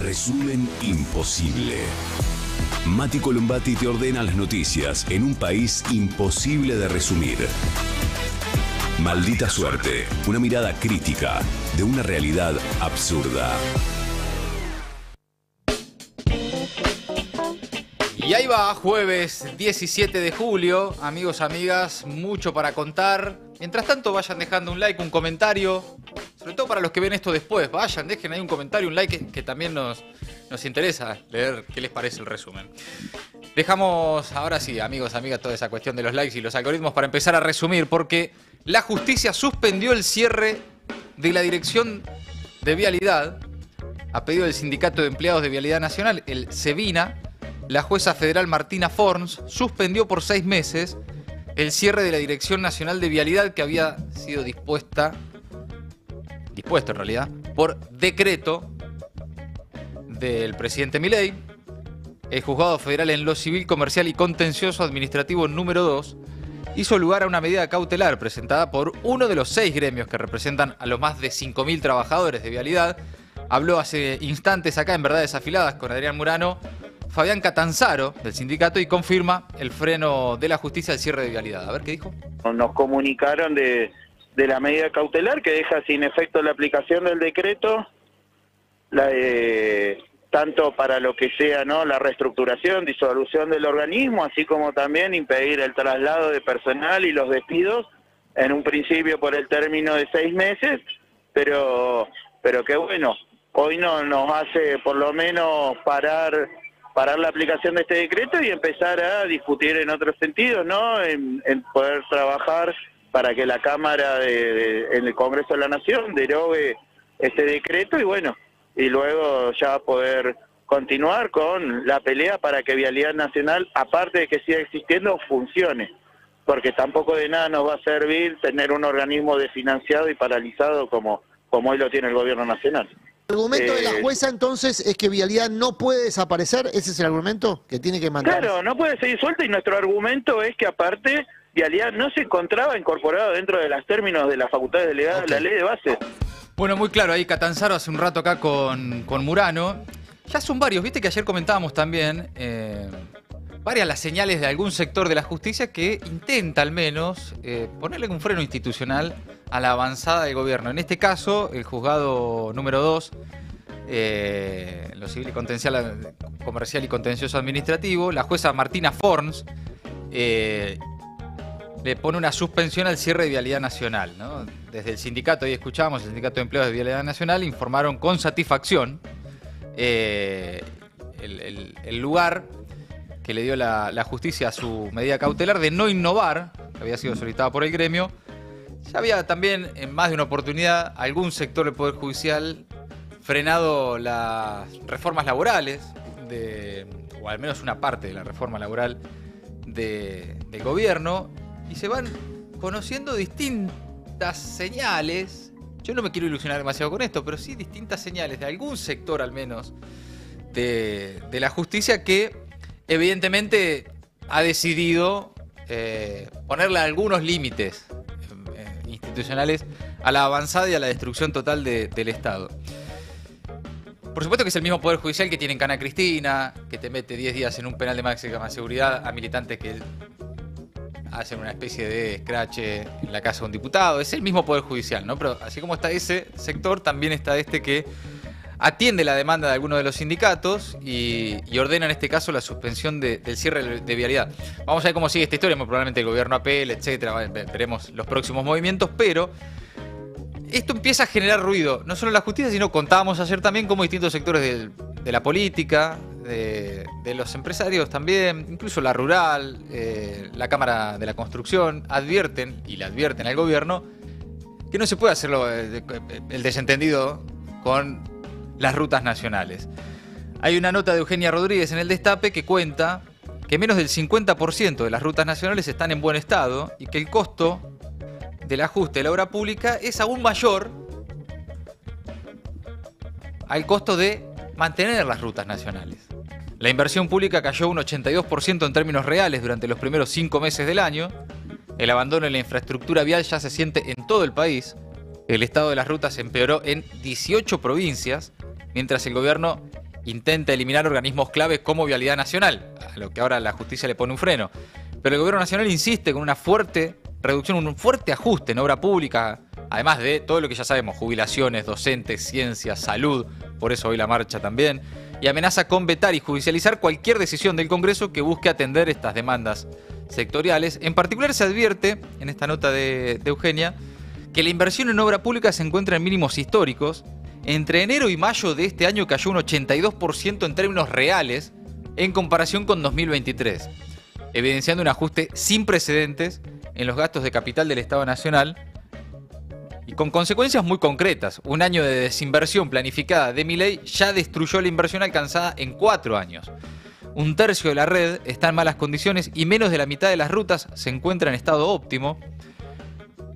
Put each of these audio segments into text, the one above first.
Resumen imposible. Mati Colombati te ordena las noticias en un país imposible de resumir. Maldita suerte, una mirada crítica de una realidad absurda. Y ahí va, jueves 17 de julio, amigos, amigas, mucho para contar. Mientras tanto, vayan dejando un like, un comentario, sobre todo para los que ven esto después. Vayan, dejen ahí un comentario, un like, que también nos interesa leer qué les parece el resumen. Dejamos, ahora sí, amigos, amigas, toda esa cuestión de los likes y los algoritmos para empezar a resumir, porque la justicia suspendió el cierre de la Dirección de Vialidad a pedido del Sindicato de Empleados de Vialidad Nacional, el SEVINA. La jueza federal Martina Forns suspendió por 6 meses el cierre de la Dirección Nacional de Vialidad que había sido dispuesto en realidad, por decreto del presidente Milei. El Juzgado Federal en lo Civil, Comercial y Contencioso Administrativo número 2 hizo lugar a una medida cautelar presentada por uno de los 6 gremios que representan a los más de 5.000 trabajadores de vialidad. Habló hace instantes acá en Verdades Afiladas con Adrián Murano Fabián Catanzaro, del sindicato, y confirma el freno de la justicia al cierre de vialidad. A ver, ¿qué dijo? Nos comunicaron de la medida cautelar que deja sin efecto la aplicación del decreto, tanto para lo que sea, ¿no?, la reestructuración, disolución del organismo, así como también impedir el traslado de personal y los despidos, en un principio por el término de 6 meses, pero que bueno, hoy no nos hace por lo menos parar la aplicación de este decreto y empezar a discutir en otros sentidos, ¿no? En poder trabajar para que la Cámara en el Congreso de la Nación derogue este decreto y bueno, y luego ya poder continuar con la pelea para que Vialidad Nacional, aparte de que siga existiendo, funcione. Porque tampoco de nada nos va a servir tener un organismo desfinanciado y paralizado como hoy lo tiene el Gobierno Nacional. ¿El argumento de la jueza entonces es que Vialidad no puede desaparecer? ¿Ese es el argumento que tiene que mantener? Claro, no puede seguir suelta y nuestro argumento es que aparte Vialidad no se encontraba incorporado dentro de los términos de las facultades delegadas de la ley de base. Bueno, muy claro, ahí Catanzaro hace un rato acá con Murano. Ya son varios, viste que ayer comentábamos también varias las señales de algún sector de la justicia que intenta al menos ponerle un freno institucional a la avanzada del gobierno. En este caso, el juzgado número 2, lo civil y comercial y contencioso administrativo, la jueza Martina Forns le pone una suspensión al cierre de Vialidad Nacional, ¿no? Desde el sindicato, ahí escuchábamos, el Sindicato de Empleados de Vialidad Nacional informaron con satisfacción el lugar que le dio la justicia a su medida cautelar de no innovar, que había sido solicitada por el gremio. Ya había también, en más de una oportunidad, algún sector del Poder Judicial frenado las reformas laborales, o al menos una parte de la reforma laboral del gobierno, y se van conociendo distintas señales. Yo no me quiero ilusionar demasiado con esto, pero sí distintas señales de algún sector al menos de la justicia que evidentemente ha decidido ponerle algunos límites institucionales a la avanzada y a la destrucción total del Estado. Por supuesto que es el mismo Poder Judicial que tiene en cana a Cristina, que te mete 10 días en un penal de máxima seguridad a militantes que hacen una especie de escrache en la casa de un diputado. Es el mismo Poder Judicial, ¿no? Pero así como está ese sector, también está este que atiende la demanda de algunos de los sindicatos y ordena en este caso la suspensión del cierre de vialidad. Vamos a ver cómo sigue esta historia, muy probablemente el gobierno apele, etcétera, veremos los próximos movimientos, pero esto empieza a generar ruido, no solo en la justicia, sino contábamos ayer también cómo distintos sectores de la política, de los empresarios también, incluso la rural, la Cámara de la Construcción, advierten, y le advierten al gobierno, que no se puede hacerlo el desentendido con las rutas nacionales. Hay una nota de Eugenia Rodríguez en El Destape que cuenta que menos del 50% de las rutas nacionales están en buen estado y que el costo del ajuste de la obra pública es aún mayor al costo de mantener las rutas nacionales. La inversión pública cayó un 82% en términos reales durante los primeros 5 meses del año. El abandono en la infraestructura vial ya se siente en todo el país. El estado de las rutas empeoró en 18 provincias, mientras el gobierno intenta eliminar organismos claves como Vialidad Nacional, a lo que ahora la justicia le pone un freno. Pero el gobierno nacional insiste con una fuerte reducción, un fuerte ajuste en obra pública, además de todo lo que ya sabemos, jubilaciones, docentes, ciencia, salud, por eso hoy la marcha también, y amenaza con vetar y judicializar cualquier decisión del Congreso que busque atender estas demandas sectoriales. En particular se advierte, en esta nota de Eugenia, que la inversión en obra pública se encuentra en mínimos históricos. Entre enero y mayo de este año cayó un 82% en términos reales en comparación con 2023, evidenciando un ajuste sin precedentes en los gastos de capital del Estado Nacional y con consecuencias muy concretas. Un año de desinversión planificada de Milei ya destruyó la inversión alcanzada en 4 años. Un tercio de la red está en malas condiciones y menos de la mitad de las rutas se encuentra en estado óptimo.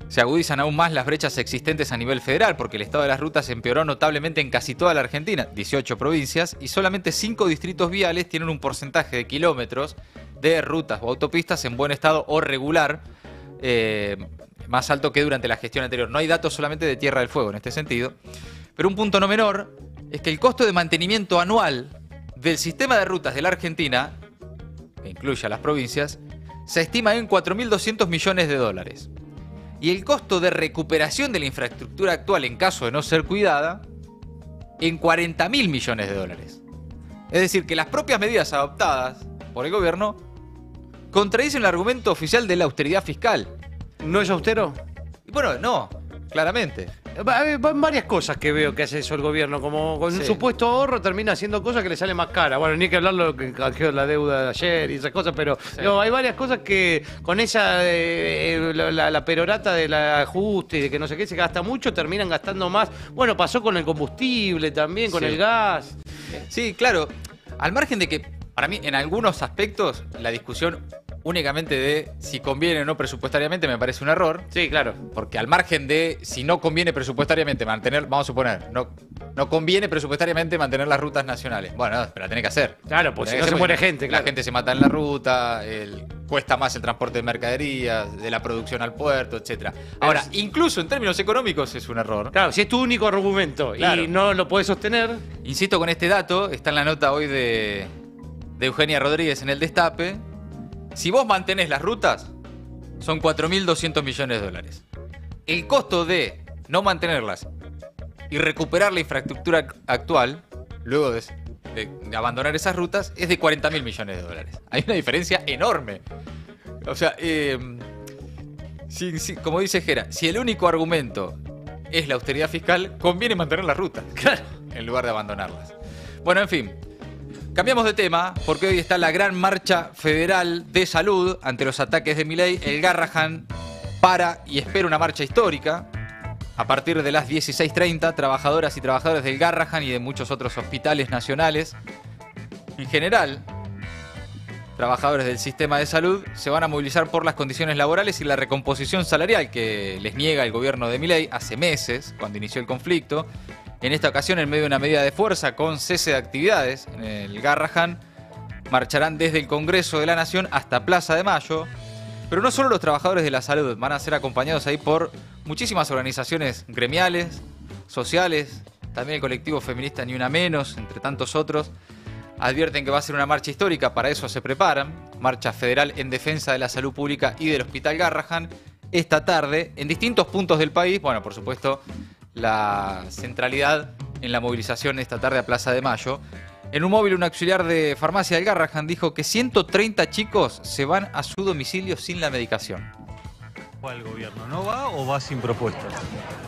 Se agudizan aún más las brechas existentes a nivel federal porque el estado de las rutas empeoró notablemente en casi toda la Argentina, 18 provincias, y solamente 5 distritos viales tienen un porcentaje de kilómetros de rutas o autopistas en buen estado o regular, más alto que durante la gestión anterior. No hay datos solamente de Tierra del Fuego en este sentido. Pero un punto no menor es que el costo de mantenimiento anual del sistema de rutas de la Argentina, que incluye a las provincias, se estima en 4.200 millones de dólares. Y el costo de recuperación de la infraestructura actual en caso de no ser cuidada, en 40.000 millones de dólares. Es decir, que las propias medidas adoptadas por el gobierno contradicen el argumento oficial de la austeridad fiscal. ¿No es austero? Y bueno, no, claramente. Van varias cosas que veo que hace eso el gobierno, como con un supuesto ahorro termina haciendo cosas que le salen más caras. Bueno, ni hay que hablar lo que canjeó la deuda de ayer y esas cosas, pero digo, hay varias cosas que con esa la perorata del ajuste y de que no sé qué se gasta mucho, terminan gastando más. Bueno, pasó con el combustible también, con el gas. Sí, claro. Al margen de que, para mí, en algunos aspectos, la discusión únicamente de si conviene o no presupuestariamente me parece un error. Sí, claro. Porque al margen de si no conviene presupuestariamente mantener, vamos a suponer, no conviene presupuestariamente mantener las rutas nacionales. Bueno, pero la tenés que hacer. Claro, pues si no se muere gente, claro. La gente se mata en la ruta, cuesta más el transporte de mercaderías, de la producción al puerto, etcétera. Ahora, incluso en términos económicos es un error. Claro, si es tu único argumento y no lo podés sostener. Insisto con este dato, está en la nota hoy de Eugenia Rodríguez en El Destape. Si vos mantenés las rutas, son 4.200 millones de dólares. El costo de no mantenerlas y recuperar la infraestructura actual, luego de abandonar esas rutas, es de 40.000 millones de dólares. Hay una diferencia enorme. O sea, como dice Gera, si el único argumento es la austeridad fiscal, conviene mantener las rutas, en lugar de abandonarlas. Bueno, en fin. Cambiamos de tema porque hoy está la gran marcha federal de salud ante los ataques de Milei. El Garrahan para y espera una marcha histórica. A partir de las 16:30, trabajadoras y trabajadores del Garrahan y de muchos otros hospitales nacionales, en general, trabajadores del sistema de salud, se van a movilizar por las condiciones laborales y la recomposición salarial que les niega el gobierno de Milei hace meses, cuando inició el conflicto. En esta ocasión, en medio de una medida de fuerza con cese de actividades en el Garrahan, marcharán desde el Congreso de la Nación hasta Plaza de Mayo. Pero no solo los trabajadores de la salud, van a ser acompañados ahí por muchísimas organizaciones gremiales, sociales, también el colectivo feminista Ni Una Menos, entre tantos otros. Advierten que va a ser una marcha histórica, para eso se preparan. Marcha federal en defensa de la salud pública y del Hospital Garrahan esta tarde en distintos puntos del país. Bueno, por supuesto, la centralidad en la movilización esta tarde a Plaza de Mayo. En un móvil, un auxiliar de farmacia del Garrahan dijo que 130 chicos se van a su domicilio sin la medicación. ¿El gobierno no va o va sin propuestas?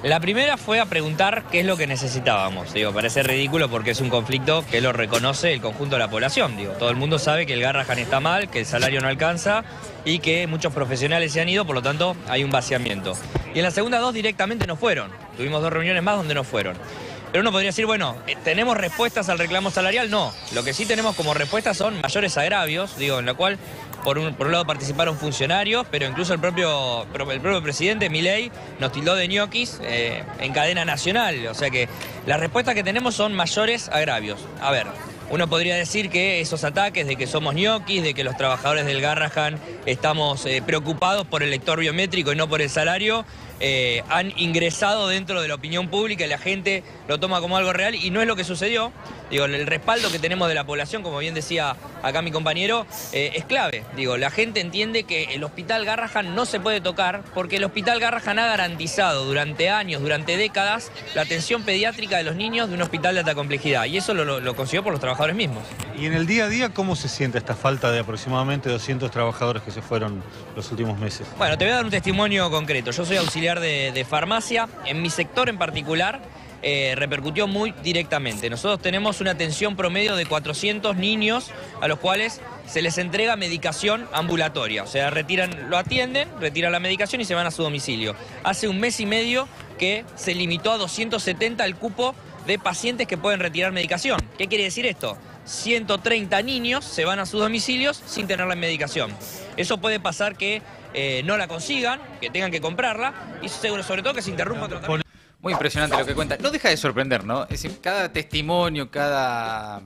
La primera fue a preguntar qué es lo que necesitábamos. Digo, parece ridículo porque es un conflicto que lo reconoce el conjunto de la población. Digo, todo el mundo sabe que el Garrahan está mal, que el salario no alcanza y que muchos profesionales se han ido, por lo tanto hay un vaciamiento. Y en la segunda 2 directamente no fueron. Tuvimos 2 reuniones más donde no fueron. Pero uno podría decir, bueno, ¿tenemos respuestas al reclamo salarial? No. Lo que sí tenemos como respuesta son mayores agravios, digo, en la cual por un lado participaron funcionarios, pero incluso el propio presidente Milei nos tildó de ñoquis en cadena nacional. O sea que las respuestas que tenemos son mayores agravios. A ver, uno podría decir que esos ataques de que somos ñoquis, de que los trabajadores del Garrahan estamos preocupados por el lector biométrico y no por el salario, han ingresado dentro de la opinión pública y la gente lo toma como algo real y no es lo que sucedió. Digo, el respaldo que tenemos de la población, como bien decía acá mi compañero, es clave. Digo, la gente entiende que el Hospital Garrahan no se puede tocar porque el Hospital Garrahan ha garantizado durante años, durante décadas, la atención pediátrica de los niños de un hospital de alta complejidad. Y eso lo consiguió por los trabajadores mismos. Y en el día a día, ¿cómo se siente esta falta de aproximadamente 200 trabajadores que se fueron los últimos meses? Bueno, te voy a dar un testimonio concreto. Yo soy auxiliar de farmacia. En mi sector en particular, repercutió muy directamente. Nosotros tenemos una atención promedio de 400 niños a los cuales se les entrega medicación ambulatoria. O sea, lo atienden, retiran la medicación y se van a su domicilio. Hace un mes y medio que se limitó a 270 el cupo de pacientes que pueden retirar medicación. ¿Qué quiere decir esto? 130 niños se van a sus domicilios sin tener la medicación. Eso puede pasar que no la consigan, que tengan que comprarla y sobre todo que se interrumpa el tratamiento. Muy impresionante lo que cuenta. No deja de sorprender, ¿no? Es decir, cada testimonio, cada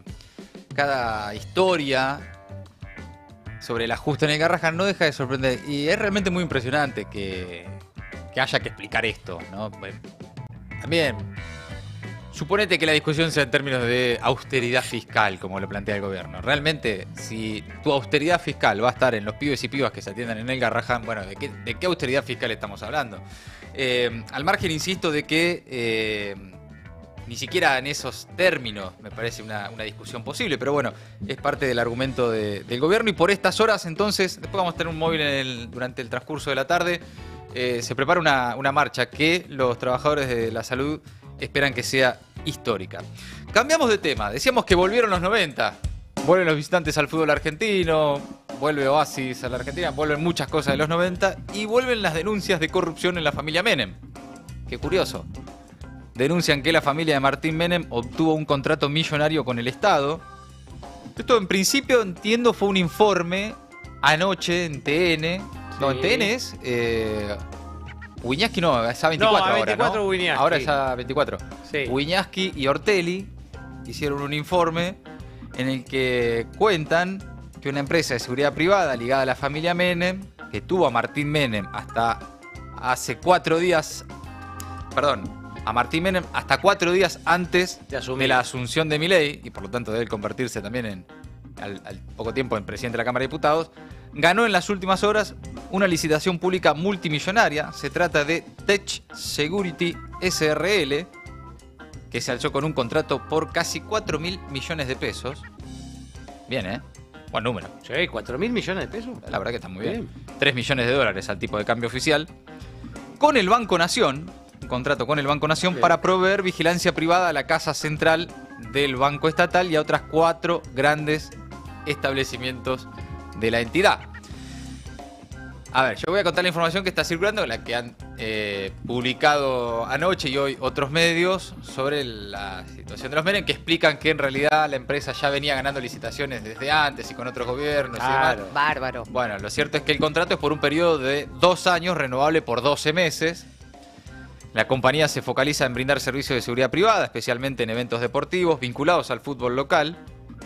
historia sobre el ajuste en el Garrahan no deja de sorprender. Y es realmente muy impresionante que haya que explicar esto, ¿no? También, suponete que la discusión sea en términos de austeridad fiscal, como lo plantea el gobierno. Realmente, si tu austeridad fiscal va a estar en los pibes y pibas que se atiendan en el Garrahan, bueno, ¿de qué austeridad fiscal estamos hablando? Al margen, insisto, de que ni siquiera en esos términos me parece una discusión posible, pero bueno, es parte del argumento del gobierno y por estas horas entonces, después vamos a tener un móvil durante el transcurso de la tarde, se prepara una marcha que los trabajadores de la salud esperan que sea histórica. Cambiamos de tema, decíamos que volvieron los 90, vuelven los visitantes al fútbol argentino, vuelve Oasis a la Argentina, vuelven muchas cosas de los 90 y vuelven las denuncias de corrupción en la familia Menem. Qué curioso. Denuncian que la familia de Martín Menem obtuvo un contrato millonario con el Estado. Esto en principio entiendo fue un informe anoche en TN. No, en TN es... Wiñaski no, es A24 no, ahora, A24 ¿no? Wiñaski. Ahora es A24. Sí. Wiñaski y Ortelli hicieron un informe en el que cuentan que una empresa de seguridad privada ligada a la familia Menem, que tuvo a Martín Menem hasta hace 4 días... Perdón, a Martín Menem hasta 4 días antes de la asunción de Milei, y por lo tanto de él convertirse también al poco tiempo en presidente de la Cámara de Diputados, ganó en las últimas horas una licitación pública multimillonaria. Se trata de Tech Security SRL, que se alzó con un contrato por casi 4.000 millones de pesos. Bien, ¿eh? Buen número. Sí, 4.000 millones de pesos. La verdad que está muy bien. 3 millones de dólares al tipo de cambio oficial. Con el Banco Nación, un contrato con el Banco Nación para proveer vigilancia privada a la casa central del Banco Estatal y a otras 4 grandes establecimientos de la entidad. A ver, yo voy a contar la información que está circulando, la que han publicado anoche y hoy otros medios sobre la situación de los Menem, que explican que en realidad la empresa ya venía ganando licitaciones desde antes y con otros gobiernos. Claro. Y demás. Bárbaro. Bueno, lo cierto es que el contrato es por un periodo de 2 años, renovable por 12 meses. La compañía se focaliza en brindar servicios de seguridad privada, especialmente en eventos deportivos vinculados al fútbol local.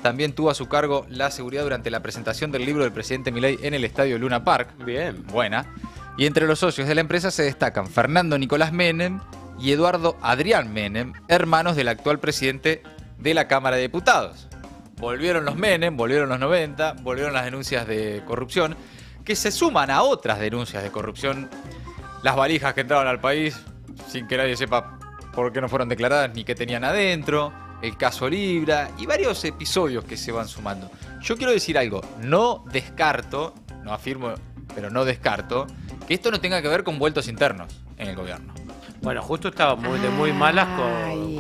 También tuvo a su cargo la seguridad durante la presentación del libro del presidente Milei en el estadio Luna Park. Bien. Buena. Y entre los socios de la empresa se destacan Fernando Nicolás Menem y Eduardo Adrián Menem, hermanos del actual presidente de la Cámara de Diputados. Volvieron los Menem, volvieron los 90, volvieron las denuncias de corrupción, que se suman a otras denuncias de corrupción. Las valijas que entraban al país sin que nadie sepa por qué no fueron declaradas ni qué tenían adentro. El caso Libra y varios episodios que se van sumando. Yo quiero decir algo, no descarto, no afirmo, pero no descarto, que esto no tenga que ver con vueltos internos en el gobierno. Bueno, justo estaba muy malas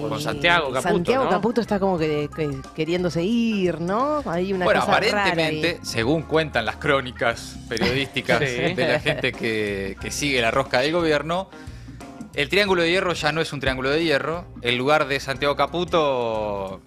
con Santiago Caputo, Santiago ¿no? Caputo está como que queriéndose ir, ¿no? Hay una bueno, cosa aparentemente, rara ahí. según cuentan las crónicas periodísticas Sí. de la gente que sigue la rosca del gobierno, el Triángulo de Hierro ya no es un Triángulo de Hierro. El lugar de Santiago Caputo,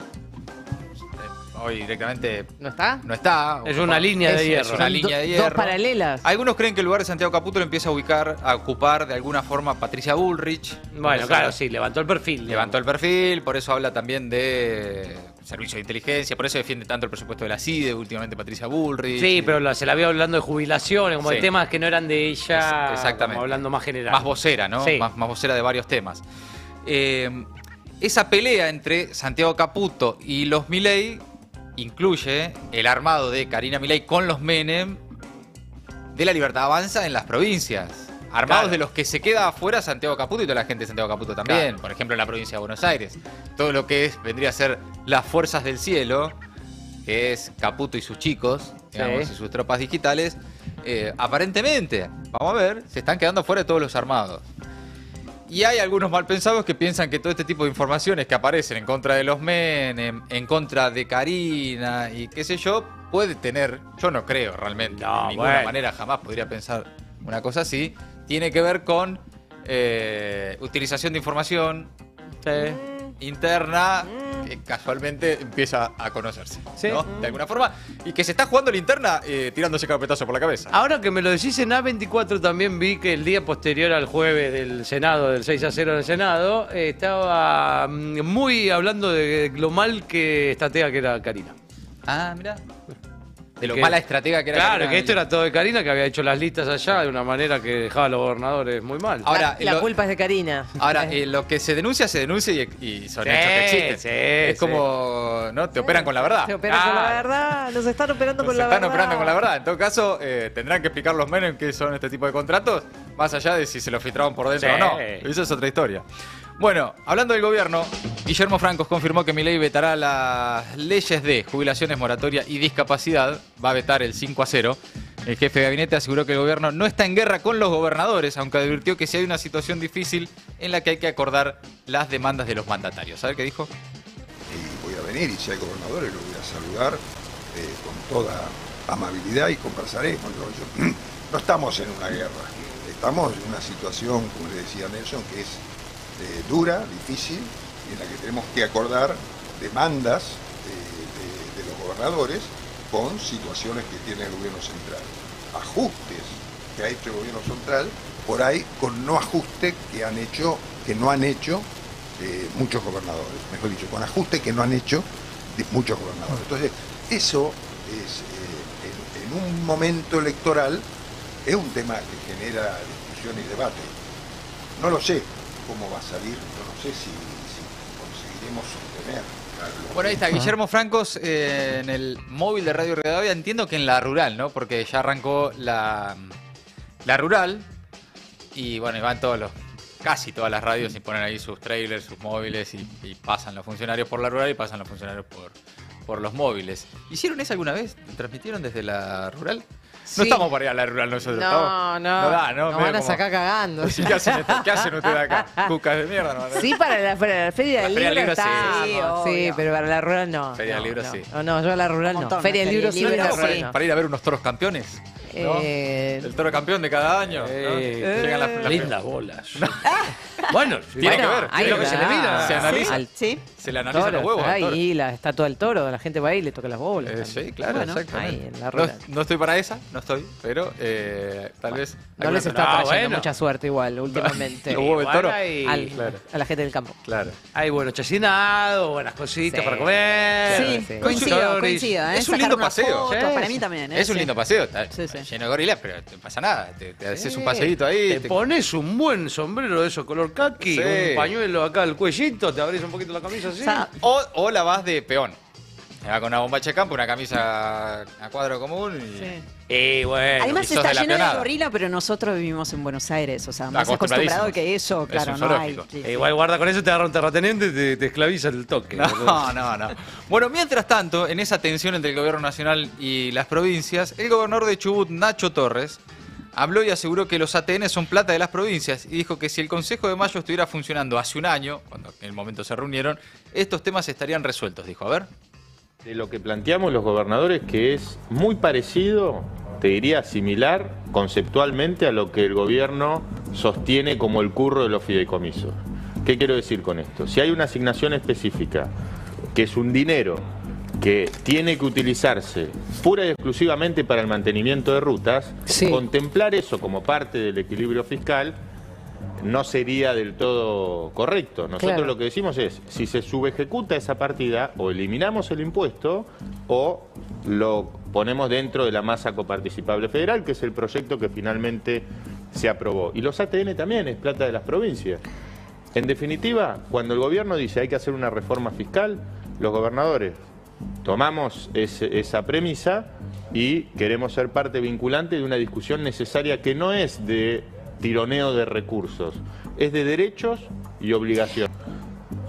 hoy directamente ¿No está? no está. Es una línea de hierro. Es una línea de hierro. Dos paralelas. Algunos creen que el lugar de Santiago Caputo lo empieza a ocupar de alguna forma Patricia Bullrich. Bueno, claro, sí, levantó el perfil. Levantó el perfil, por eso habla también de servicio de inteligencia, por eso defiende tanto el presupuesto de la CIDE, últimamente Patricia Bullrich. Sí, pero se la vio hablando de jubilaciones, como Sí. de temas que no eran de ella. Exactamente. Como hablando más general. Más vocera, ¿no? Sí. Más vocera de varios temas. Esa pelea entre Santiago Caputo y los Milei incluye el armado de Karina Milei con los Menem de la Libertad Avanza en las provincias. Armados Claro. de los que se queda afuera Santiago Caputo y toda la gente de Santiago Caputo también. Claro. Por ejemplo, en la provincia de Buenos Aires. Todo lo que vendría a ser las fuerzas del cielo, que es Caputo y sus chicos, digamos, Sí. y sus tropas digitales, aparentemente, vamos a ver, se están quedando fuera de todos los armados. Y hay algunos malpensados que piensan que todo este tipo de informaciones que aparecen en contra de los Menem, en contra de Karina y qué sé yo, puede tener, yo no creo realmente, No, de ninguna bueno. manera jamás podría pensar una cosa así, tiene que ver con utilización de información interna que casualmente empieza a conocerse, Sí. ¿no? De alguna forma, y que se está jugando linterna tirándose carpetazo por la cabeza. Ahora que me lo decís, en A24 también vi que el día posterior al jueves del Senado, del 6-0 del Senado, estaba muy hablando de lo mal que estratega que era Karina. Ah, mira. De lo Que- mala estratega que era. Claro, Karina que esto era todo de Karina, que había hecho las listas allá de una manera que dejaba a los gobernadores muy mal. Ahora, La lo- culpa es de Karina. Ahora, lo que se denuncia y son Sí, hechos que existen. sí, es sí. como, ¿no? Te operan con la verdad. Se operan con la Claro. verdad. Nos están operando Nos con la están verdad. operando con la verdad. En todo caso, tendrán que explicar los Menem qué son este tipo de contratos, más allá de si se lo filtraron por dentro Sí. o no. Esa es otra historia. Bueno, hablando del gobierno, Guillermo Francos confirmó que Milei vetará las leyes de jubilaciones, moratoria y discapacidad. Va a vetar el 5-0. El jefe de gabinete aseguró que el gobierno no está en guerra con los gobernadores, aunque advirtió que si hay una situación difícil en la que hay que acordar las demandas de los mandatarios. ¿Sabe qué dijo? Y voy a venir y si hay gobernadores lo voy a saludar con toda amabilidad y conversaremos. No estamos en una guerra, estamos en una situación, como le decía Nelson, que es dura, difícil, y en la que tenemos que acordar demandas de los gobernadores con situaciones que tiene el gobierno central. Ajustes que ha hecho el gobierno central, por ahí con no ajuste que no han hecho muchos gobernadores, mejor dicho, con ajuste que no han hecho muchos gobernadores. Entonces, eso es, en un momento electoral, es un tema que genera discusión y debate. No lo sé cómo va a salir, yo no sé si conseguiremos sostener. Bueno, ahí está, Guillermo Francos en el móvil de Radio Rivadavia, entiendo que en la rural, ¿no? Porque ya arrancó la rural y bueno, y van casi todas las radios y ponen ahí sus trailers, sus móviles y pasan los funcionarios por la rural y pasan los funcionarios por los móviles. ¿Hicieron eso alguna vez? ¿Transmitieron desde la rural? Sí. No estamos para ir a la rural nosotros. No, estamos- no. da, ¿no? Nos Medio van a como- sacar cagando. Sí, ¿Qué hacen ustedes acá? Cucas de mierda, ¿no? Sí, para la Feria La del Feria del Libro Libro, sí, está. sí, Sí, pero para la rural no. Feria del No, Libro, no. sí. No, yo a la rural no. montón, Feria del Libro sí, Feria del la Libro, rural sí. no. Para ir a ver unos toros campeones. ¿no? El toro campeón de cada año. ¿no? Llegan las Lindas bolas. Bueno, Tiene que ver. ahí es lo que se le mira. Se analiza. Sí. Se le analizan los huevos. al toro. Ahí la estatua del toro, la gente va ahí y le toca las bolas. Sí, claro, Bueno, exactamente. ahí en la No, rural. no estoy para esa, no estoy, pero tal vez. No alguna les está semana- trayendo bueno. mucha suerte igual últimamente. Los huevos del toro. Al- a la gente del campo. Claro. Hay buenos chacinados, buenas cositas Sí. para comer. Sí, sí. coincido. Choris. Es un Sacar lindo una paseo. foto, Sí. para mí también. Es un Sí. lindo paseo, está Sí, sí. lleno de gorilas, pero no pasa nada. Te haces un Sí. paseíto ahí. Te pones un buen sombrero de esos color kaki, Sí. un pañuelo acá al cuellito, te abrís un poquito la camisa así. O la vas de peón. Va con una bombacha de campo, una camisa a cuadro común y. Sí. Bueno. Además y sos está de la lleno de peonada. gorila, pero nosotros vivimos en Buenos Aires, o sea, más Acostumbradísimos. acostumbrado que eso, Es claro, un no hay. zoológico. Sí, sí. Igual guarda con eso, te agarra un terrateniente y te esclaviza el toque. No. Bueno, mientras tanto, en esa tensión entre el gobierno nacional y las provincias, el gobernador de Chubut, Nacho Torres, habló y aseguró que los ATN son plata de las provincias y dijo que si el Consejo de Mayo estuviera funcionando hace un año, cuando en el momento se reunieron, estos temas estarían resueltos, dijo. A ver. De lo que planteamos los gobernadores, que es muy parecido, te diría similar conceptualmente a lo que el gobierno sostiene como el curro de los fideicomisos. ¿Qué quiero decir con esto? Si hay una asignación específica, que es un dinero que tiene que utilizarse pura y exclusivamente para el mantenimiento de rutas, contemplar eso como parte del equilibrio fiscal no sería del todo correcto. Nosotros lo que decimos es, si se subejecuta esa partida, o eliminamos el impuesto o lo ponemos dentro de la masa coparticipable federal, que es el proyecto que finalmente se aprobó. Y los ATN también es plata de las provincias. En definitiva, cuando el gobierno dice hay que hacer una reforma fiscal, los gobernadores tomamos esa premisa y queremos ser parte vinculante de una discusión necesaria que no es de tironeo de recursos, es de derechos y obligaciones.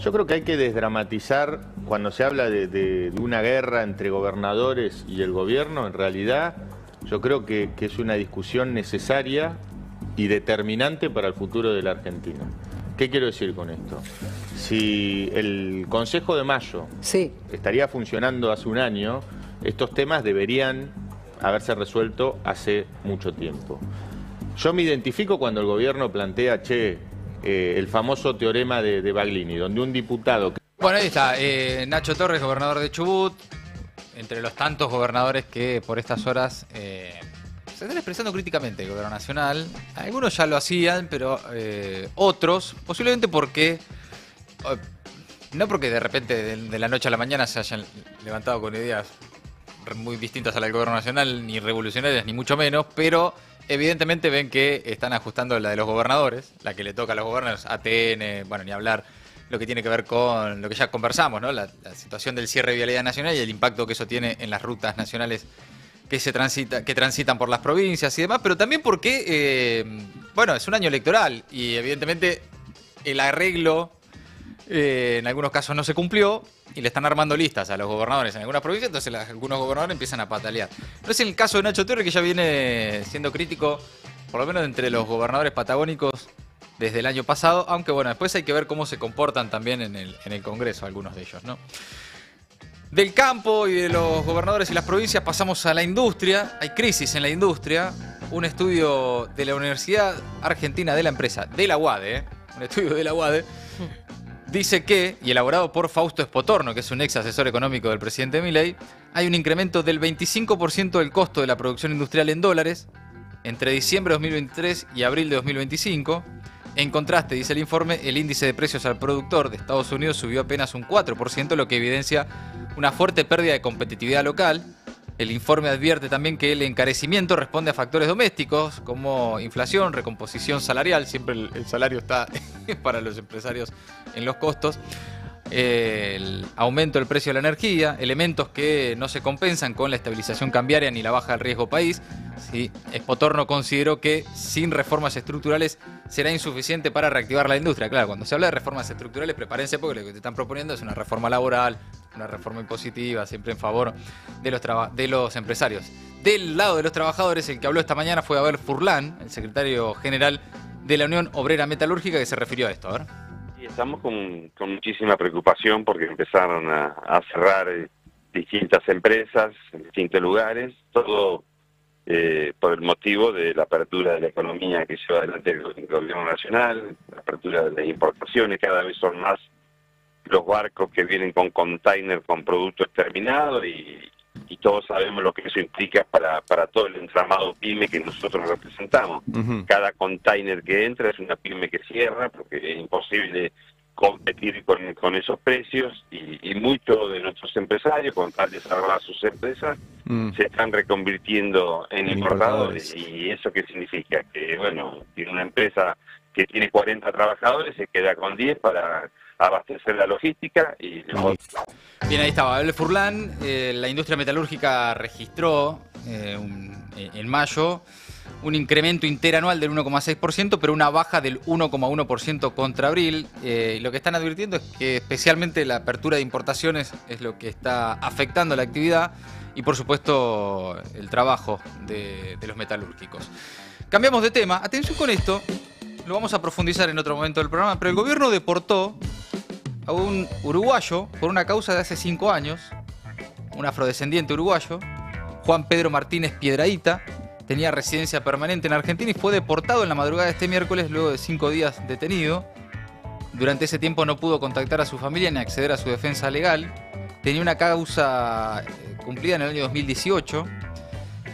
Yo creo que hay que desdramatizar cuando se habla de una guerra entre gobernadores y el gobierno. En realidad, yo creo que es una discusión necesaria y determinante para el futuro de la Argentina. ¿Qué quiero decir con esto? Si el Consejo de Mayo estaría funcionando hace un año, estos temas deberían haberse resuelto hace mucho tiempo. Yo me identifico cuando el gobierno plantea, el famoso teorema de Baglini, donde un diputado... Bueno, ahí está, Nacho Torres, gobernador de Chubut, entre los tantos gobernadores que por estas horas se están expresando críticamente el gobierno nacional. Algunos ya lo hacían, pero otros, posiblemente porque... no porque de repente de la noche a la mañana se hayan levantado con ideas muy distintas a la del gobierno nacional, ni revolucionarias, ni mucho menos, pero... evidentemente ven que están ajustando la de los gobernadores, la que le toca a los gobernadores, ATN, bueno, ni hablar lo que tiene que ver con lo que ya conversamos, ¿no? La situación del cierre de vialidad nacional y el impacto que eso tiene en las rutas nacionales que transitan por las provincias y demás, pero también porque, bueno, es un año electoral y evidentemente el arreglo en algunos casos no se cumplió y le están armando listas a los gobernadores en algunas provincias, entonces algunos gobernadores empiezan a patalear. No es el caso de Nacho Torres, que ya viene siendo crítico, por lo menos entre los gobernadores patagónicos desde el año pasado, aunque bueno, después hay que ver cómo se comportan también en el Congreso algunos de ellos, ¿no? Del campo y de los gobernadores y las provincias pasamos a la industria. Hay crisis en la industria. Un estudio de la Universidad Argentina de la Empresa, de la UADE, un estudio de la UADE, dice que, y elaborado por Fausto Espotorno, que es un ex asesor económico del presidente Milei, hay un incremento del 25% del costo de la producción industrial en dólares entre diciembre de 2023 y abril de 2025. En contraste, dice el informe, el índice de precios al productor de Estados Unidos subió apenas un 4%, lo que evidencia una fuerte pérdida de competitividad local. El informe advierte también que el encarecimiento responde a factores domésticos como inflación, recomposición salarial, siempre el salario está para los empresarios en los costos, el aumento del precio de la energía, elementos que no se compensan con la estabilización cambiaria ni la baja del riesgo país. Sí, Espotorno consideró que sin reformas estructurales será insuficiente para reactivar la industria. Claro, cuando se habla de reformas estructurales, prepárense porque lo que te están proponiendo es una reforma laboral, una reforma impositiva, siempre en favor de los empresarios. Del lado de los trabajadores, el que habló esta mañana fue Abel Furlan, el secretario general de la Unión Obrera Metalúrgica, que se refirió a esto. A ver. Estamos con muchísima preocupación porque empezaron a cerrar distintas empresas en distintos lugares, todo por el motivo de la apertura de la economía que lleva adelante el gobierno nacional, la apertura de las importaciones. Cada vez son más los barcos que vienen con container con productos terminados y todos sabemos lo que eso implica para todo el entramado pyme que nosotros representamos. Cada container que entra es una pyme que cierra porque es imposible competir con esos precios y muchos de nuestros empresarios, con tal de salvar sus empresas, se están reconvirtiendo en importadores. ¿Y eso qué significa? Que, bueno, tiene una empresa que tiene 40 trabajadores, se queda con 10 para abastecer la logística y... Bien, ahí estaba Abel Furlan. La industria metalúrgica registró en mayo un incremento interanual del 1,6%, pero una baja del 1,1% contra abril. Lo que están advirtiendo es que especialmente la apertura de importaciones es lo que está afectando la actividad y, por supuesto, el trabajo de los metalúrgicos. Cambiamos de tema. Atención con esto. Lo vamos a profundizar en otro momento del programa, pero el gobierno deportó a un uruguayo por una causa de hace 5 años, un afrodescendiente uruguayo, Juan Pedro Martínez Piedrahita, tenía residencia permanente en Argentina y fue deportado en la madrugada de este miércoles luego de 5 días detenido. Durante ese tiempo no pudo contactar a su familia ni acceder a su defensa legal. tenía una causa cumplida en el año 2018.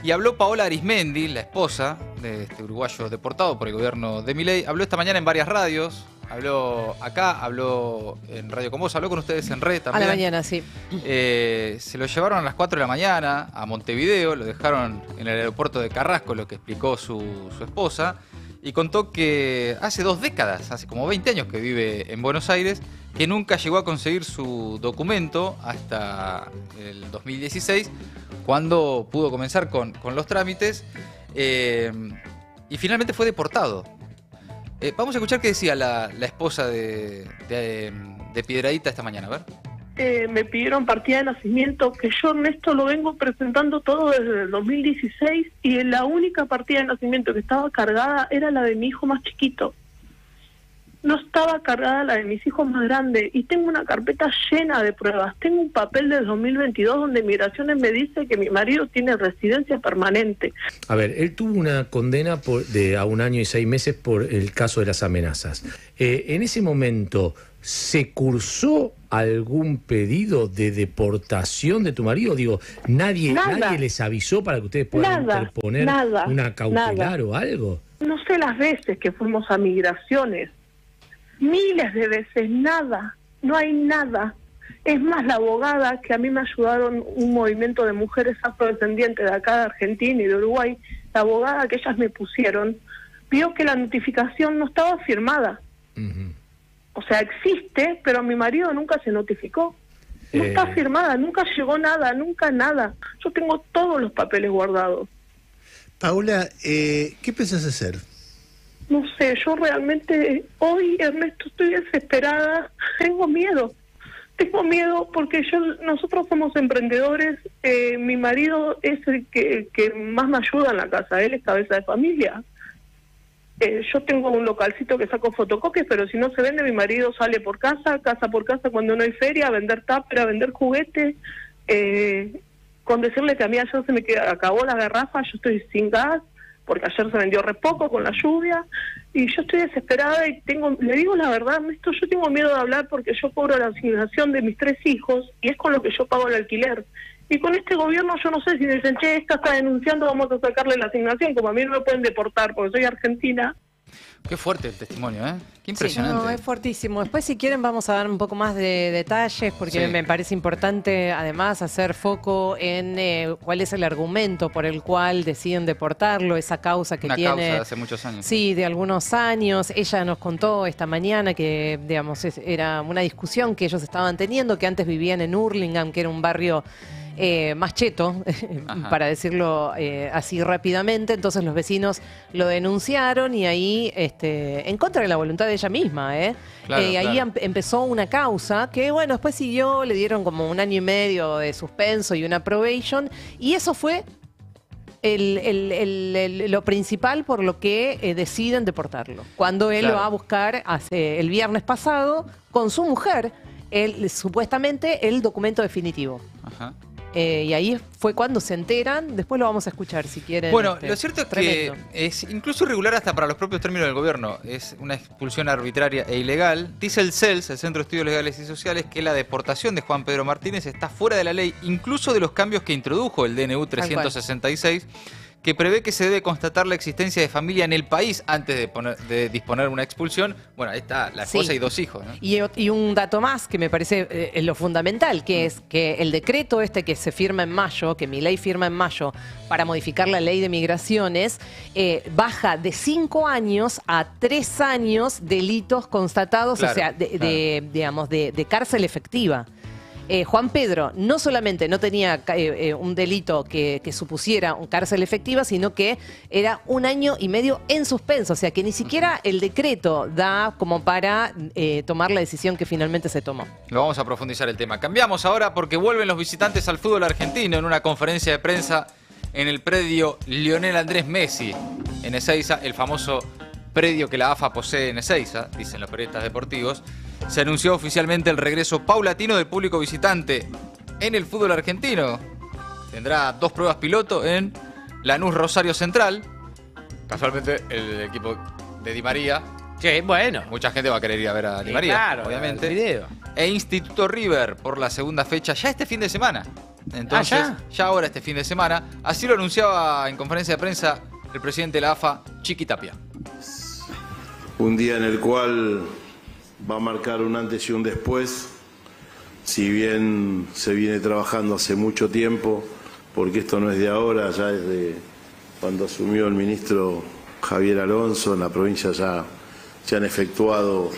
Y habló Paola Arismendi, la esposa de este uruguayo deportado por el gobierno de Milei. Habló esta mañana en varias radios. Habló acá, habló en Radio Con Vos, habló con ustedes en Red también. A la mañana, sí. Se lo llevaron a las 4 de la mañana a Montevideo, lo dejaron en el aeropuerto de Carrasco, lo que explicó su esposa, y contó que hace 2 décadas, hace como 20 años que vive en Buenos Aires, que nunca llegó a conseguir su documento hasta el 2016, cuando pudo comenzar con los trámites, y finalmente fue deportado. Vamos a escuchar qué decía la esposa de Piedradita esta mañana, a ver. Me pidieron partida de nacimiento, que yo, Ernesto, lo vengo presentando todo desde el 2016, y la única partida de nacimiento que estaba cargada era la de mi hijo más chiquito. No estaba cargada la de mis hijos más grandes, y tengo una carpeta llena de pruebas. Tengo un papel del 2022 donde Migraciones me dice que mi marido tiene residencia permanente. A ver, él tuvo una condena a 1 año y 6 meses por el caso de las amenazas. En ese momento, ¿se cursó algún pedido de deportación de tu marido? Digo, ¿nadie les avisó para que ustedes puedan interponer una cautelar o algo? No sé las veces que fuimos a Migraciones. Miles de veces, nada, no hay nada. Es más, la abogada que a mí me ayudaron, un movimiento de mujeres afrodescendientes de acá de Argentina y de Uruguay, la abogada que ellas me pusieron, vio que la notificación no estaba firmada. O sea, existe, pero mi marido nunca se notificó. No está firmada, nunca llegó nada, nunca nada. Yo tengo todos los papeles guardados. Paola, ¿qué pensás hacer? No sé, yo realmente hoy, Ernesto, estoy desesperada. Tengo miedo porque nosotros somos emprendedores. Mi marido es el que más me ayuda en la casa. Él es cabeza de familia. Yo tengo un localcito que saco fotocopias, pero si no se vende, mi marido sale por casa por casa cuando no hay feria, a vender tupper, a vender juguetes. Con decirle que a mí ayer se me acabó la garrafa, yo estoy sin gas, porque ayer se vendió re poco con la lluvia, y yo estoy desesperada y le digo la verdad, Ernesto, yo tengo miedo de hablar porque yo cobro la asignación de mis 3 hijos y es con lo que yo pago el alquiler. Y con este gobierno yo no sé si dicen, che, esta está denunciando, vamos a sacarle la asignación, como a mí no me pueden deportar porque soy argentina. Qué fuerte el testimonio, ¿eh? Qué impresionante. Sí, no, es fuertísimo. Después, si quieren, vamos a dar un poco más de detalles, porque me parece importante, además, hacer foco en cuál es el argumento por el cual deciden deportarlo, esa causa que tiene. Una causa de hace muchos años. Sí, de algunos años. Ella nos contó esta mañana que, digamos, era una discusión que ellos estaban teniendo, que antes vivían en Hurlingham, que era un barrio más cheto, para decirlo así rápidamente. Entonces los vecinos lo denunciaron y ahí, en contra de la voluntad de ella misma, Claro, ahí empezó una causa que, bueno, después siguió, le dieron como 1 año y medio de suspenso y una probation, y eso fue lo principal por lo que deciden deportarlo. Cuando él lo va a buscar el viernes pasado con su mujer, supuestamente el documento definitivo. Y ahí fue cuando se enteran. Después lo vamos a escuchar si quieren. Bueno, lo cierto es que es incluso irregular hasta para los propios términos del gobierno. Es una expulsión arbitraria e ilegal. Dice el CELS, el Centro de Estudios Legales y Sociales, que la deportación de Juan Pedro Martínez está fuera de la ley, incluso de los cambios que introdujo el DNU 366, que prevé que se debe constatar la existencia de familia en el país antes de disponer una expulsión. Bueno, ahí está la esposa y 2 hijos, ¿no? Y un dato más que me parece lo fundamental, que es que el decreto que se firma en mayo, que Milei firma en mayo para modificar la ley de migraciones, baja de 5 años a 3 años delitos constatados, o sea, digamos, de cárcel efectiva. Juan Pedro no solamente no tenía un delito que supusiera un cárcel efectiva, sino que era 1 año y medio en suspenso. O sea, que ni siquiera el decreto da como para tomar la decisión que finalmente se tomó. Lo vamos a profundizar el tema. Cambiamos ahora porque vuelven los visitantes al fútbol argentino en una conferencia de prensa en el predio Lionel Andrés Messi, en Ezeiza, el famoso predio que la AFA posee en Ezeiza, dicen los periodistas deportivos. Se anunció oficialmente el regreso paulatino del público visitante en el fútbol argentino. Tendrá 2 pruebas piloto en Lanús Rosario Central. Casualmente el equipo de Di María. Sí, bueno. Mucha gente va a querer ir a ver a Di María, claro, obviamente. El video. e Instituto River por la segunda fecha ya este fin de semana. Entonces, ya ahora este fin de semana. Así lo anunciaba en conferencia de prensa el presidente de la AFA, Chiqui Tapia. Un día en el cual va a marcar un antes y un después, si bien se viene trabajando hace mucho tiempo, porque esto no es de ahora, ya es de cuando asumió el ministro Javier Alonso. En la provincia ya se han efectuado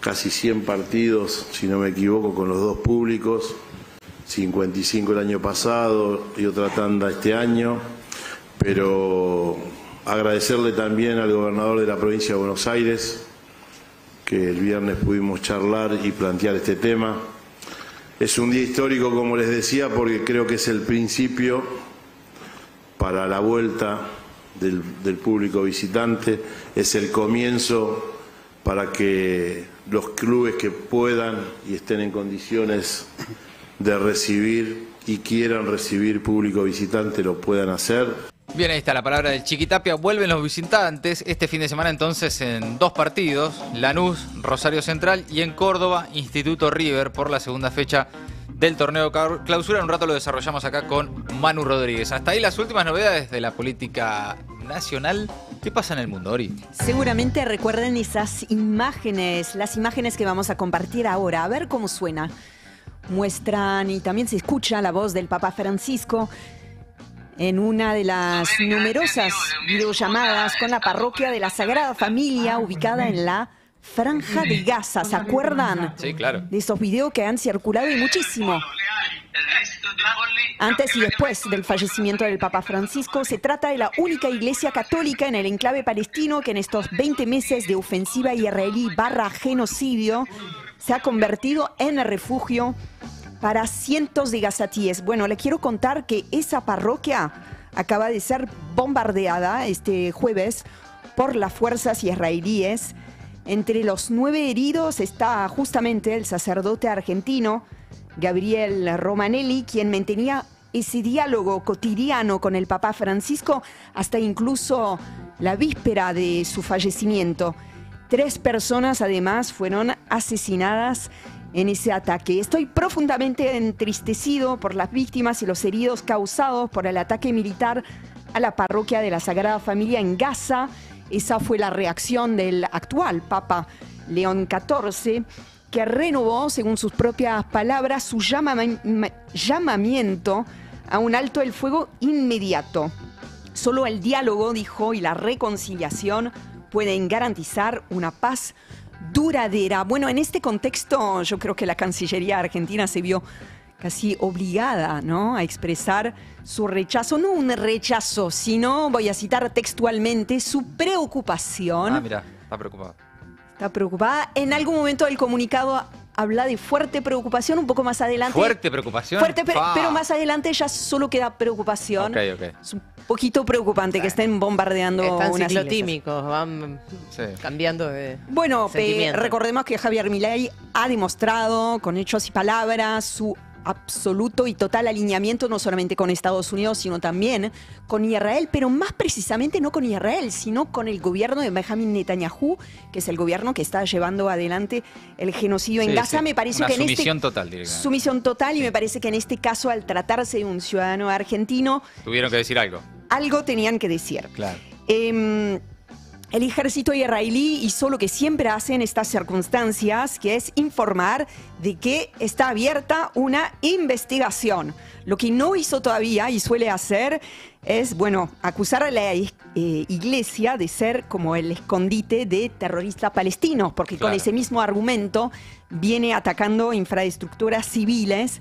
casi 100 partidos, si no me equivoco, con los dos públicos, 55 el año pasado y otra tanda este año, pero agradecerle también al gobernador de la provincia de Buenos Aires, que el viernes pudimos charlar y plantear este tema. Es un día histórico, como les decía, porque creo que es el principio para la vuelta del público visitante, es el comienzo para que los clubes que puedan y estén en condiciones de recibir y quieran recibir público visitante lo puedan hacer. Bien, ahí está la palabra del Chiqui Tapia. Vuelven los visitantes este fin de semana entonces en 2 partidos, Lanús, Rosario Central, y en Córdoba, Instituto River por la segunda fecha del torneo clausura. En un rato lo desarrollamos acá con Manu Rodríguez. Hasta ahí las últimas novedades de la política nacional. ¿Qué pasa en el mundo, Ori? Seguramente recuerden esas imágenes, las imágenes que vamos a compartir ahora. A ver cómo suena. Muestran y también se escucha la voz del Papa Francisco en una de las numerosas videollamadas con la parroquia de la Sagrada Familia ubicada en la Franja de Gaza. ¿Se acuerdan? Sí, claro. De esos videos que han circulado y muchísimo. Antes y después del fallecimiento del Papa Francisco, se trata de la única iglesia católica en el enclave palestino que en estos 20 meses de ofensiva israelí / genocidio se ha convertido en refugio para cientos de gazatíes. Bueno, le quiero contar que esa parroquia acaba de ser bombardeada este jueves por las fuerzas israelíes. Entre los 9 heridos está justamente el sacerdote argentino Gabriel Romanelli, quien mantenía ese diálogo cotidiano con el Papa Francisco hasta incluso la víspera de su fallecimiento. 3 personas además fueron asesinadas en ese ataque. Estoy profundamente entristecido por las víctimas y los heridos causados por el ataque militar a la parroquia de la Sagrada Familia en Gaza. Esa fue la reacción del actual Papa León XIV, que renovó, según sus propias palabras, su llamamiento a un alto el fuego inmediato. Solo el diálogo, dijo, y la reconciliación pueden garantizar una paz duradera. Bueno, en este contexto yo creo que la Cancillería argentina se vio casi obligada, ¿no?, a expresar su rechazo, no un rechazo, sino, voy a citar textualmente, su preocupación. Ah, mira, está preocupada. Está preocupada. En algún momento del comunicado habla de fuerte preocupación, un poco más adelante. ¿Fuerte preocupación? Fuerte, pero más adelante ya solo queda preocupación. Ok, ok. Es un poquito preocupante que estén bombardeando Están unas ciclotímicos, van cambiando de sentimiento. Recordemos que Javier Milei ha demostrado con hechos y palabras su absoluto y total alineamiento no solamente con Estados Unidos, sino también con Israel, pero más precisamente no con Israel, sino con el gobierno de Benjamin Netanyahu, que es el gobierno que está llevando adelante el genocidio en Gaza. Me parece que sumisión total, sumisión total, y me parece que en este caso, al tratarse de un ciudadano argentino, tuvieron que decir algo. Algo tenían que decir. Claro. El ejército israelí hizo lo que siempre hace en estas circunstancias, que es informar de que está abierta una investigación. Lo que no hizo todavía y suele hacer es, bueno, acusar a la iglesia de ser como el escondite de terroristas palestinos, porque con ese mismo argumento viene atacando infraestructuras civiles.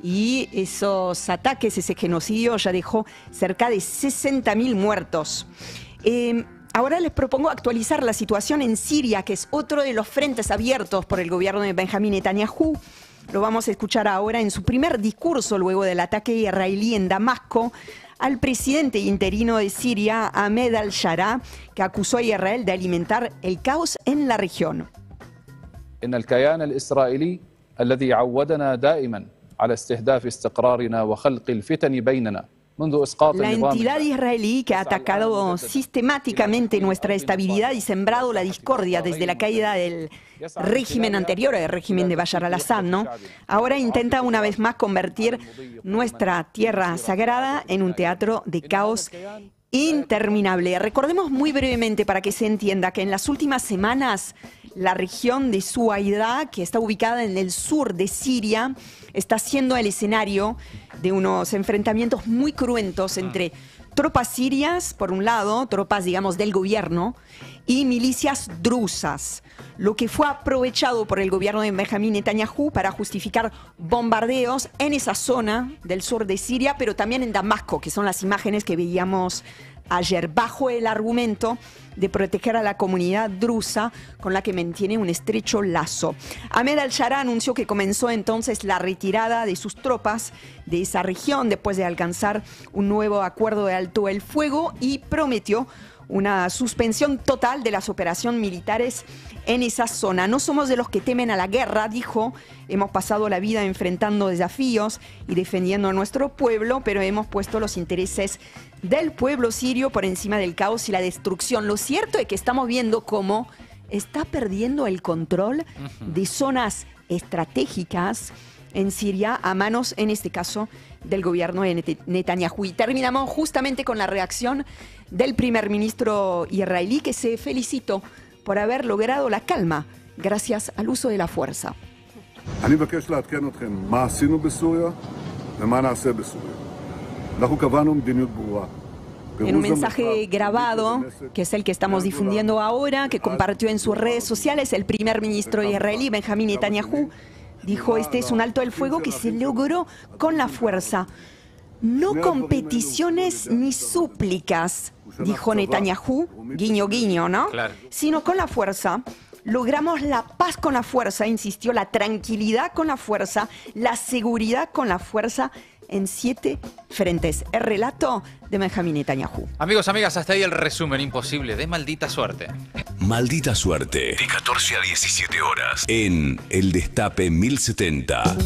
Y esos ataques, ese genocidio ya dejó cerca de 60.000 muertos. Ahora les propongo actualizar la situación en Siria, que es otro de los frentes abiertos por el gobierno de Benjamin Netanyahu. Lo vamos a escuchar ahora en su primer discurso luego del ataque israelí en Damasco al presidente interino de Siria, Ahmed al-Shara, que acusó a Israel de alimentar el caos en la región. إن الكيان الإسرائيلي الذي عودنا دائما على استهداف استقرارنا وخلق الفتن بيننا La entidad israelí que ha atacado sistemáticamente nuestra estabilidad y sembrado la discordia desde la caída del régimen anterior, el régimen de Bashar al-Assad, ¿no? Ahora intenta una vez más convertir nuestra tierra sagrada en un teatro de caos interminable. Recordemos muy brevemente para que se entienda que en las últimas semanas la región de Suaidá, que está ubicada en el sur de Siria, está siendo el escenario de unos enfrentamientos muy cruentos entre tropas sirias, por un lado, tropas, digamos, del gobierno, y milicias drusas, lo que fue aprovechado por el gobierno de Benjamín Netanyahu para justificar bombardeos en esa zona del sur de Siria, pero también en Damasco, que son las imágenes que veíamos ayer, bajo el argumento de proteger a la comunidad drusa con la que mantiene un estrecho lazo. Ahmed al-Shara anunció que comenzó entonces la retirada de sus tropas de esa región después de alcanzar un nuevo acuerdo de alto el fuego y prometió una suspensión total de las operaciones militares en esa zona. No somos de los que temen a la guerra, dijo. Hemos pasado la vida enfrentando desafíos y defendiendo a nuestro pueblo, pero hemos puesto los intereses del pueblo sirio por encima del caos y la destrucción. Lo cierto es que estamos viendo cómo está perdiendo el control de zonas estratégicas en Siria a manos, en este caso, del gobierno de Netanyahu. Y terminamos justamente con la reacción del primer ministro israelí, que se felicitó por haber logrado la calma gracias al uso de la fuerza. En un mensaje grabado, que es el que estamos difundiendo ahora, que compartió en sus redes sociales, el primer ministro israelí, Benjamín Netanyahu, dijo: este es un alto el fuego que se logró con la fuerza. No con peticiones ni súplicas, dijo Netanyahu, guiño guiño, ¿no? Claro. Sino con la fuerza. Logramos la paz con la fuerza, insistió, la tranquilidad con la fuerza, la seguridad con la fuerza en 7 frentes. El relato de Benjamín Netanyahu. Amigos, amigas, hasta ahí el resumen imposible de Maldita Suerte. Maldita Suerte, de 14 a 17 horas, en El Destape 1070.